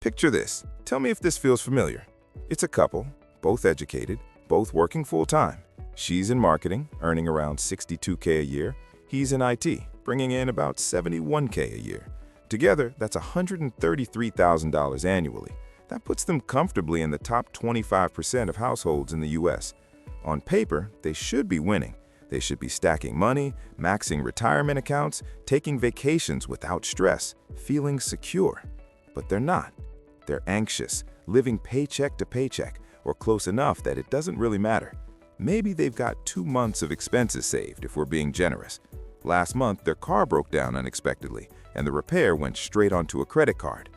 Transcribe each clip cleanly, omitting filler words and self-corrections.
Picture this. Tell me if this feels familiar. It's a couple, both educated, both working full-time. She's in marketing, earning around $62K a year. He's in IT, bringing in about $71K a year. Together, that's $133,000 annually. That puts them comfortably in the top 25% of households in the US. On paper, they should be winning. They should be stacking money, maxing retirement accounts, taking vacations without stress, feeling secure. But they're not. They're anxious, living paycheck to paycheck, or close enough that it doesn't really matter. Maybe they've got 2 months of expenses saved if we're being generous. Last month, their car broke down unexpectedly, and the repair went straight onto a credit card.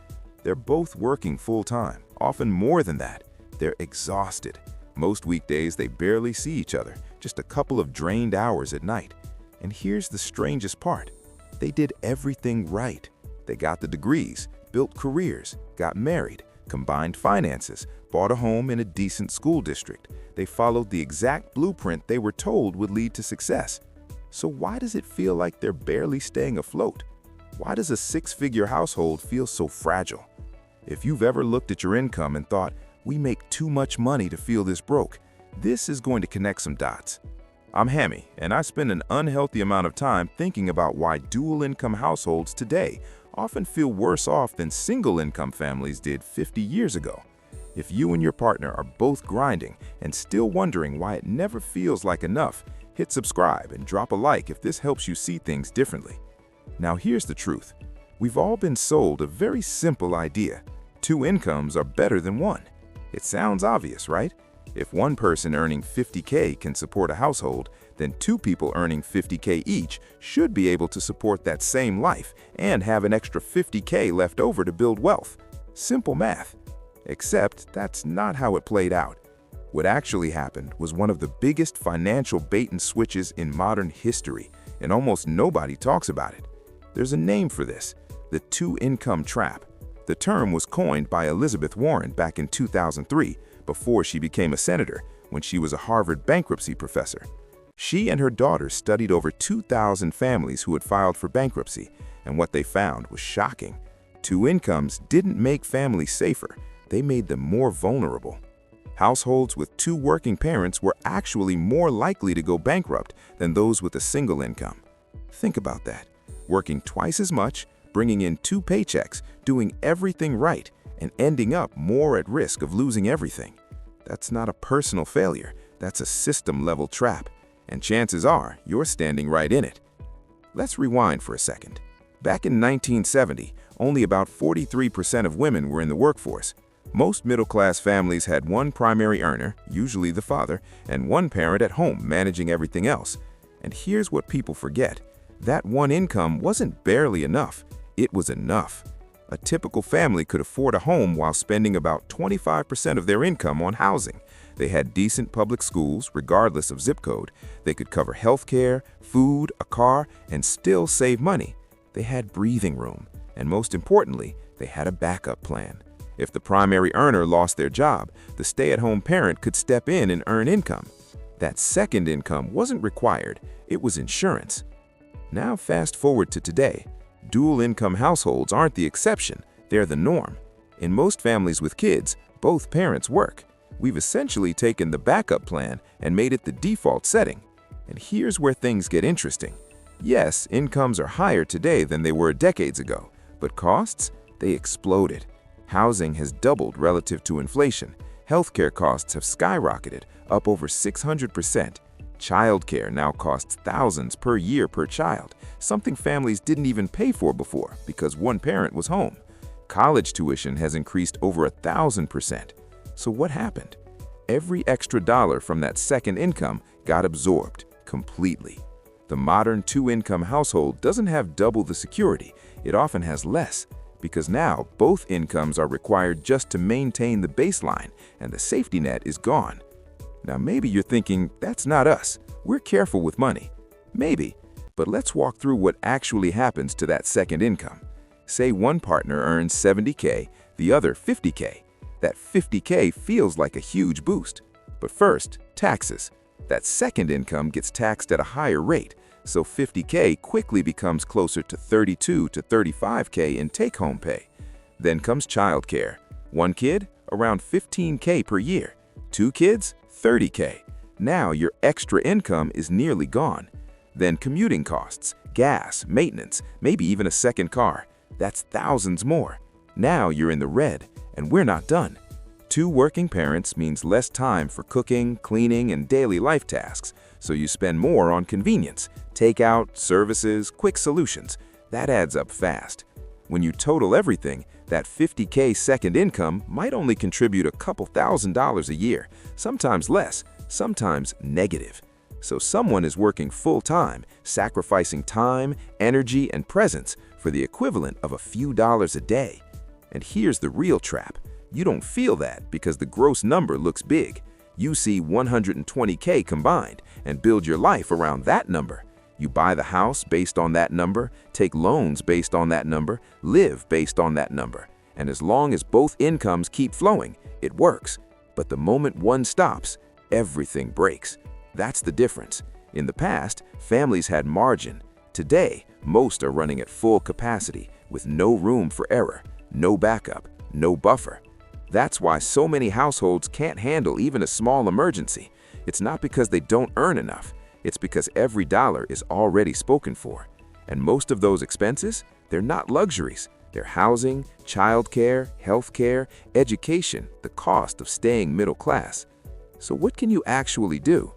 They're both working full-time, often more than that. They're exhausted. Most weekdays, they barely see each other, just a couple of drained hours at night. And here's the strangest part. They did everything right. They got the degrees, built careers, got married, combined finances, bought a home in a decent school district. They followed the exact blueprint they were told would lead to success. So why does it feel like they're barely staying afloat? Why does a six-figure household feel so fragile? If you've ever looked at your income and thought, we make too much money to feel this broke, this is going to connect some dots. I'm Hammy, and I spend an unhealthy amount of time thinking about why dual-income households today often feel worse off than single-income families did 50 years ago. If you and your partner are both grinding and still wondering why it never feels like enough, hit subscribe and drop a like if this helps you see things differently. Now here's the truth. We've all been sold a very simple idea. 2 incomes are better than 1. It sounds obvious, right? If one person earning $50K can support a household, then 2 people earning $50K each should be able to support that same life and have an extra $50K left over to build wealth. Simple math. Except that's not how it played out. What actually happened was one of the biggest financial bait and switches in modern history, and almost nobody talks about it. There's a name for this, the 2-income trap. The term was coined by Elizabeth Warren back in 2003, before she became a senator, when she was a Harvard bankruptcy professor. She and her daughter studied over 2,000 families who had filed for bankruptcy, and what they found was shocking. 2 incomes didn't make families safer, they made them more vulnerable. Households with 2 working parents were actually more likely to go bankrupt than those with a single income. Think about that. Working twice as much, bringing in 2 paychecks, doing everything right, and ending up more at risk of losing everything. That's not a personal failure, that's a system-level trap, and chances are you're standing right in it. Let's rewind for a second. Back in 1970, only about 43% of women were in the workforce. Most middle-class families had one primary earner, usually the father, and one parent at home managing everything else. And here's what people forget. That one income wasn't barely enough, it was enough. A typical family could afford a home while spending about 25% of their income on housing. They had decent public schools, regardless of zip code. They could cover healthcare, food, a car, and still save money. They had breathing room, and most importantly, they had a backup plan. If the primary earner lost their job, the stay-at-home parent could step in and earn income. That second income wasn't required, it was insurance. Now fast forward to today. Dual-income households aren't the exception, they're the norm. In most families with kids, both parents work. We've essentially taken the backup plan and made it the default setting. And here's where things get interesting. Yes, incomes are higher today than they were decades ago, but costs? They exploded. Housing has doubled relative to inflation. Healthcare costs have skyrocketed, up over 600%. Childcare now costs thousands per year per child, something families didn't even pay for before because one parent was home. College tuition has increased over 1,000%. So what happened? Every extra dollar from that second income got absorbed completely. The modern 2-income household doesn't have double the security, it often has less, because now both incomes are required just to maintain the baseline and the safety net is gone. Now maybe you're thinking, that's not us, we're careful with money. Maybe, but let's walk through what actually happens to that second income. Say one partner earns $70K, the other $50K. That $50K feels like a huge boost. But first, taxes. That second income gets taxed at a higher rate, so $50K quickly becomes closer to $32 to $35K in take-home pay. Then comes childcare. One kid, around $15K per year. Two kids, $30K. Now your extra income is nearly gone. Then commuting costs, gas, maintenance, maybe even a second car. That's thousands more. Now you're in the red, and we're not done. Two working parents means less time for cooking, cleaning, and daily life tasks, so you spend more on convenience, takeout, services, quick solutions. That adds up fast. When you total everything, that $50K second income might only contribute a couple $1,000s a year, sometimes less, sometimes negative. So someone is working full-time, sacrificing time, energy, and presence for the equivalent of a few dollars a day. And here's the real trap. You don't feel that because the gross number looks big. You see 120K combined and build your life around that number. You buy the house based on that number, take loans based on that number, live based on that number. And as long as both incomes keep flowing, it works. But the moment one stops, everything breaks. That's the difference. In the past, families had margin. Today, most are running at full capacity with no room for error, no backup, no buffer. That's why so many households can't handle even a small emergency. It's not because they don't earn enough. It's because every dollar is already spoken for. And most of those expenses, they're not luxuries. They're housing, childcare, healthcare, education, the cost of staying middle class. So what can you actually do?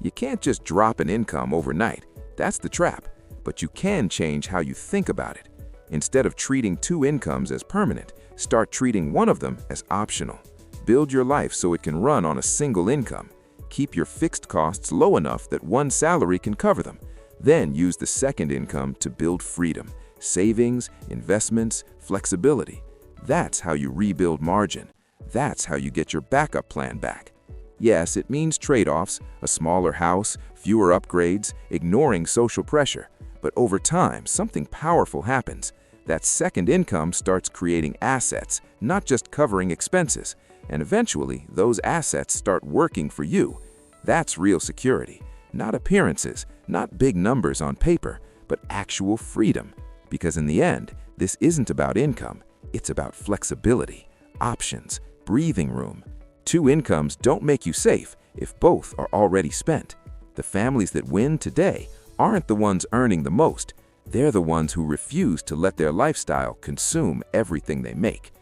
You can't just drop an income overnight. That's the trap. But you can change how you think about it. Instead of treating two incomes as permanent, start treating one of them as optional. Build your life so it can run on a single income. Keep your fixed costs low enough that one salary can cover them. Then use the second income to build freedom, savings, investments, flexibility. That's how you rebuild margin. That's how you get your backup plan back. Yes, it means trade-offs, a smaller house, fewer upgrades, ignoring social pressure. But over time, something powerful happens. That second income starts creating assets, not just covering expenses. And eventually, those assets start working for you. That's real security. Not appearances, not big numbers on paper, but actual freedom. Because in the end, this isn't about income. It's about flexibility, options, breathing room. Two incomes don't make you safe if both are already spent. The families that win today aren't the ones earning the most. They're the ones who refuse to let their lifestyle consume everything they make.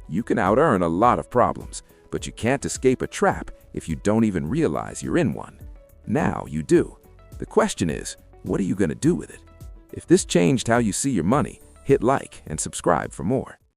You can out-earn a lot of problems, but you can't escape a trap if you don't even realize you're in one. Now you do. The question is, what are you going to do with it? If this changed how you see your money, hit like and subscribe for more.